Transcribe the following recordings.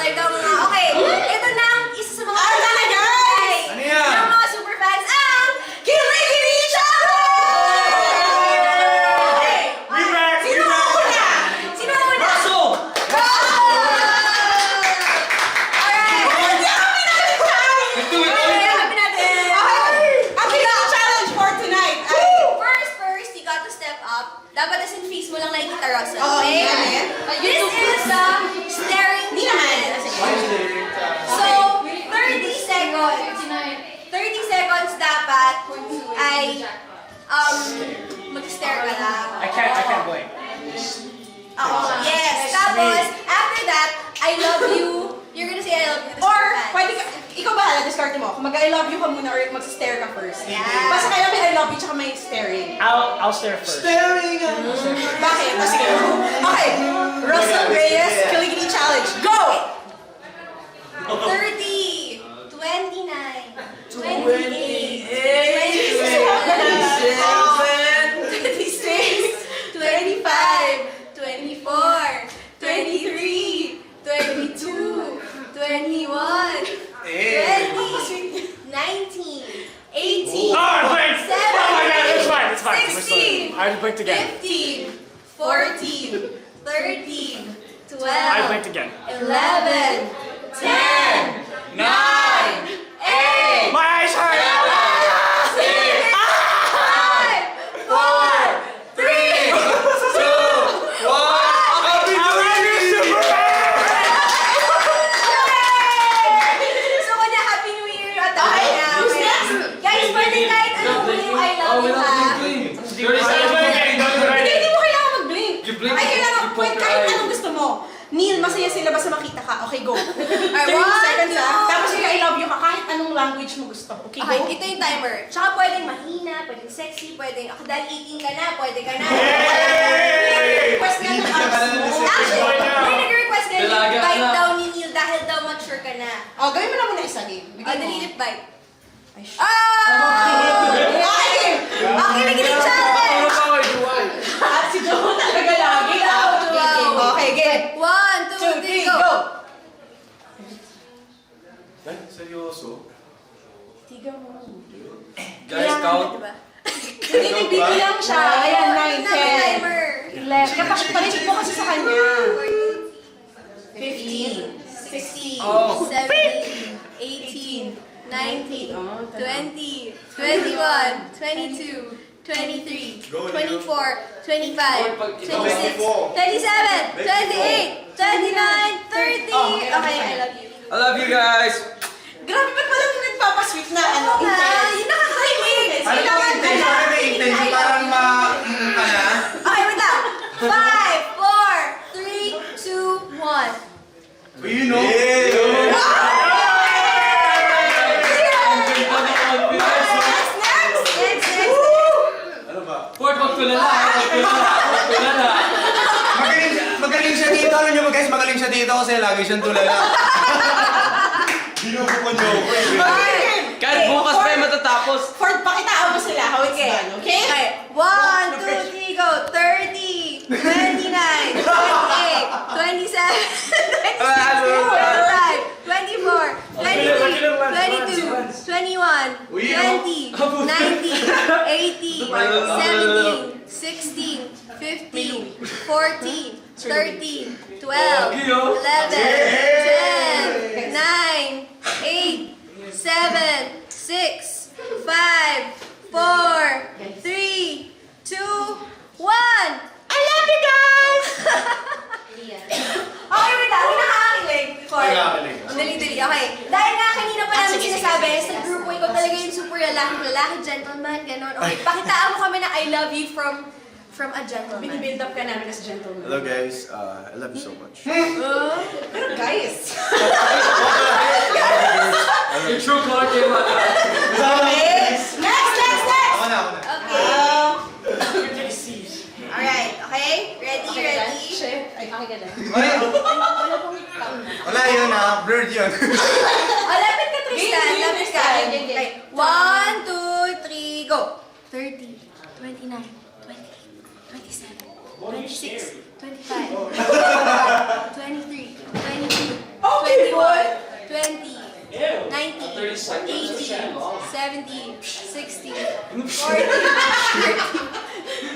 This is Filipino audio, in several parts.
ikaw nga. Okay, ito na ang isa sa mga guys! Ano yan? ng mga superfans ang Kilikili Challenge! Relax! Sino ang una? Sino ang una? Russell! Alright! Ito, Happy natin! Ang Kilikili Challenge for tonight. First, you got to step up. Dapat as in face mo lang nakikita, Russell. Oo, Okay? yan. This is the staring challenge. So, 30 seconds. 30 seconds dapat ay mag-stare ka lang. I can't blink. Oo. Yes. Tapos, after that, I love you. You're gonna say I love you to the Or, fans. pwede ka, ikaw bahala, discard mo. Kung mag-I love you ka muna or mag-stare ka first. Yeah. Basta kailangan may I love you tsaka may staring. I'll stare first. Staring at Bakit? Sige. Okay. Russell Reyes, Kilikili Challenge. Go! 30, 29, 28, 26, 25, 24, 23, 22, 21, 20, 19, 18, Oh, I blinked! Oh my god, it's fine, it's fine. 16, I blinked again. 15, 14, 13, 12, I blinked again. 11, 10, 9, 8, My eyes hurt! 5, 4, 3, 2, 1. So kanya, Happy New Year at okay na. who's next? Guys, pwede kahit ano mo yung I love you ha. Hindi mo kailangan mag-blink. You blink, Ay, kailangan, you poke your kahit eye. anong gusto mo. Neil, masaya sila basta makita ka. Okay, go. 30 1, seconds 2, ha. Tapos yung I love you ka, kahit anong language mo gusto. Okay, Okay, go. ito yung timer. Tsaka pwedeng mahina, pwedeng sexy, pwedeng dahil 18 ka na, pwede ka na. Request nga ng apps mo. Actually, may nag-request ganyan, Dalaga bite na. daw ni Neil dahil daw mature ka na. Oh, gawin mo na muna isa, game. Oh, delete bite. Ay, shit. Ah! Okay, nagiling challenge! At si Joe talaga lagi. Wow. Okay, game. 1, 2, 3, go! Seryoso? Tiga mo. Guys, count. Diba? Hindi, nagbibilang siya. Ayan, 9, Ito na yung timer. 10, 11. Kapag palit mo kasi sa kanya. 15, 16, Oh. 17, 18, 19, 20, 21, 22, 23, 24, 25, 26, 27, 28, 29, 30. Okay, I love you. I love you guys! Grabe, ba't pala yung nagpapasweet na ano? Oo nga, yun nakakahilig. Ano ba yung intention? Ano yung intention? Parang Okay, wait lang. 5, 4, 3, 2, 1. you know? Next. Ano ba? Ford, magtulala. Magtulala. Magaling siya dito. Alam niyo ba guys, magaling siya dito kasi lagi siyang tulala. Binubuko niyo ako eh. Kahit bukas pa yung matatapos. Ford, pakitaan mo sila how it's done, okay? Okay, 1, 2, 3, go. 30, 29, 28, 27, 26, 25, 24, 23, 22, 21, 20, 19, 18, 17, 16, 15, 14, 13, 12, 11, 10, 9, 8, 7, 6, 5, 4, 3, 2, 1. I love you guys! Okay, wait lang. Hindi nakakakilig before. Nakakakilig. Ang dali-dali. Okay. Dahil nga kanina pa namin sinasabi, sa grupo, ikaw talaga yung super lalaki, gentleman, gano'n. Okay, pakitaan mo kami na I love you from a gentleman. Binibuild up ka namin as gentleman. Hello guys, I love you so much. Pero guys. Yung true color came out. Next! Ako na. Okay. Alright, okay? Ready? Ay, okay ka na. Wala yun blurred yun. Oh, lapit ka, Tristan. Game, Lapit ka. Tristan. Okay. 1, 2, 3, go. 30, 29, 28, 27, 26, 25, 23, 22, Okay, 30 seconds. 80, 70, 60, 40, 30,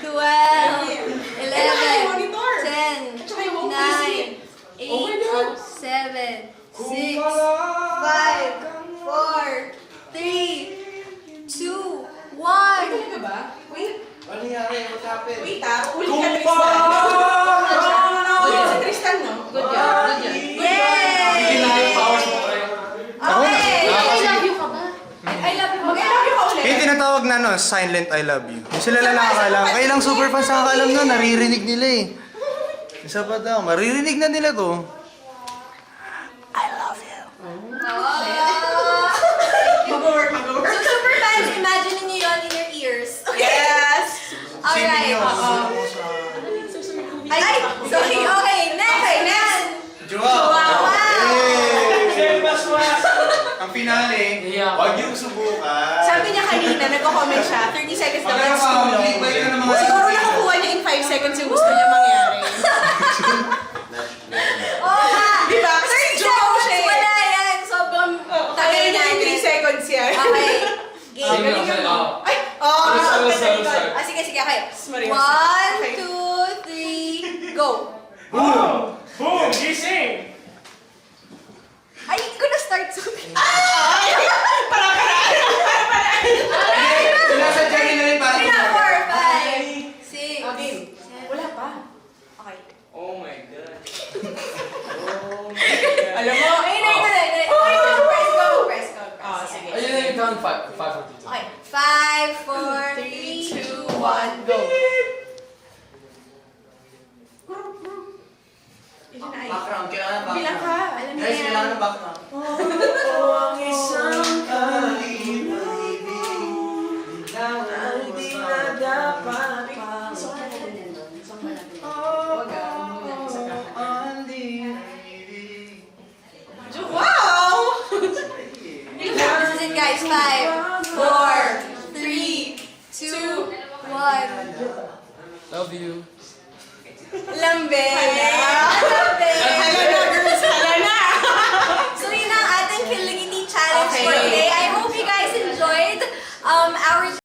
12, 11, 10, 9, 8, 7, 6, 5, 4, 3, 2, 1. Talaga ba? Wait. Ano nangyari? What happened? Wait uli ka Tristan. Uli si Tristan, no? Good job, good job. Yay! Hindi na yung powers mo kayo. Okay! I love you ka ba? I love you ka ba? I love you ka ulit. Yung tinatawag na no, silent I love you. Yung sila lang nakakalam. Kaya lang super fans nakakalam no, naririnig nila eh. Isa pa daw, maririnig na nila to. Mag-work. So super fans, imagine niyo yun in your ears. Yes! Alright. Ay, sorry. Okay, next. Jowa! Same as was. Ang finale, Yeah. wag yung subukan. Sabi niya kanina, nagko-comment siya, 30 seconds daw Ano at pa, school. balik ka ng mga Siguro nakakuha niya in 5 seconds yung gusto niya mangyari. Oh, ha! Di ba? 30 Joke seconds, siya eh. wala yan. Sobrang Tagay tagal niya yung 3 natin. seconds yan. Okay. Game. Sige, okay. Ay! Oh! Sorry, very sorry. good. Sige, okay. Maria. 1, Okay. 2, 3, go. Boom! Boom! Gising! Ay, hindi ko na-start. Sorry. Nasa Jerry na rin para 3, 4, 5, 6, Okay. Wala pa. Okay. Oh my God. Alam mo? Ay, press go. Press go. Ah, sige. Ayun na yung count 5 or 2. Okay. 5, 4, 3, 2, 1, go. Ilan na ay? Background, kailangan background. Bilang ka. Alam niya Guys, yan. kailangan ng background. Ang isang Ang di na dapat pa. Wow! This is it, guys. 5, 4, 3, 2, 1. Love you. Lambe!